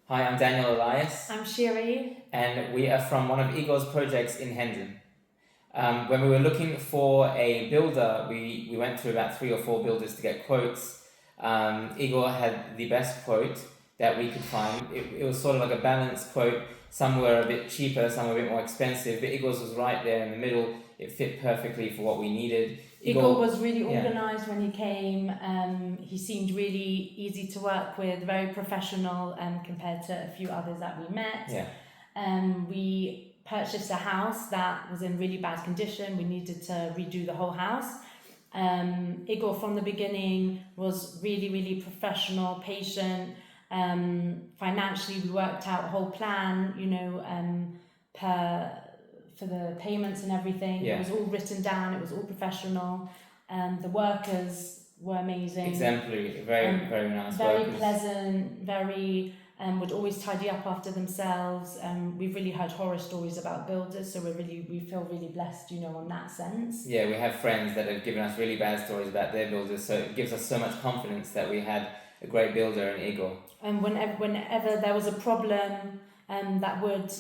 Hi, I'm Daniel Elias, I'm Shiri. and we are from one of Igor's projects in Hendon. When we were looking for a builder, we went through about 3 or 4 builders to get quotes. Igor had the best quote that we could find. It was sort of like a balanced quote. Some were a bit cheaper, some were a bit more expensive, but Igor's was right there in the middle. It fit perfectly for what we needed. Igor was really organised when he came. He seemed really easy to work with, very professional compared to a few others that we met. We purchased a house that was in really bad condition. We needed to redo the whole house. Igor from the beginning was really, really professional, patient. Financially, we worked out a whole plan, for the payments and everything. It was all written down, it was all professional. The workers were amazing. Exemplary, very nice very workers. Pleasant, very would always tidy up after themselves. We've really heard horror stories about builders, so we feel really blessed, in that sense. Yeah, we have friends that have given us really bad stories about their builders, so it gives us so much confidence that we had a great builder in Igor. And whenever there was a problem that would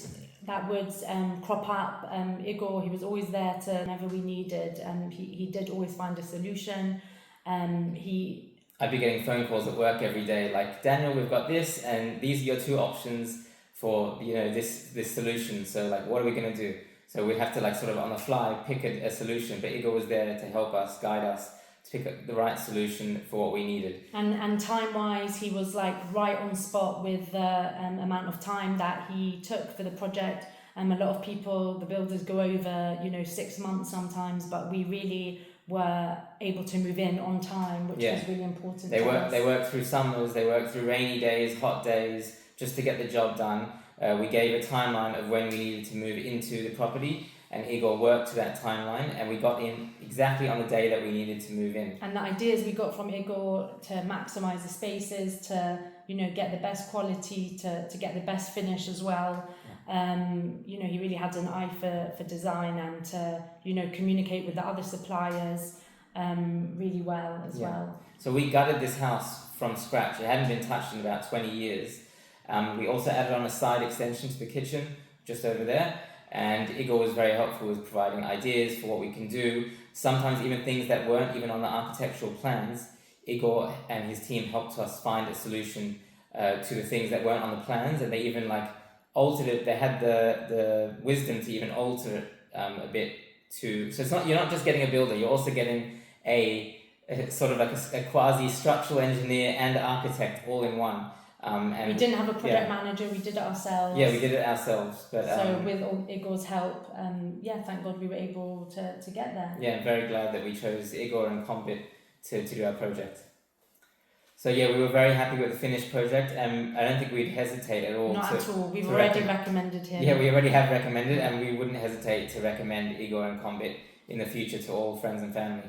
crop up, Igor, he was always there to whenever we needed. He did always find a solution. I'd be getting phone calls at work every day, like, Daniel, we've got this, and these are your 2 options for this solution. So like, what are we gonna do? So we'd have to sort of on the fly pick a solution. But Igor was there to help us, guide us, to pick the right solution for what we needed. And time-wise, he was right on spot with the amount of time that he took for the project. A lot of people, the builders, go over 6 months sometimes, but we really were able to move in on time, which was really important. They worked through summers, they worked through rainy days, hot days, just to get the job done. We gave a timeline of when we needed to move into the property, and Igor worked to that timeline, and we got in exactly on the day that we needed to move in. And the ideas we got from Igor to maximise the spaces, to get the best quality, to get the best finish as well. He really had an eye for design, and to communicate with the other suppliers really well as well. So we gutted this house from scratch. It hadn't been touched in about 20 years. We also added on a side extension to the kitchen just over there, and Igor was very helpful with providing ideas for what we can do. Sometimes even things that weren't even on the architectural plans, Igor and his team helped us find a solution to the things that weren't on the plans, and they even altered it. They had the wisdom to even alter it a bit too. So you're not just getting a builder, you're also getting a sort of a quasi structural engineer and architect all in one. And we didn't have a project manager, we did it ourselves. Yeah, we did it ourselves. But so with Igor's help, thank God we were able to get there. Yeah, I'm very glad that we chose Igor and Combit to do our project. So we were very happy with the finished project, and I don't think we'd hesitate at all. Not at all. We've already recommended him. Yeah, we already have recommended, and we wouldn't hesitate to recommend Igor and Combit in the future to all friends and family.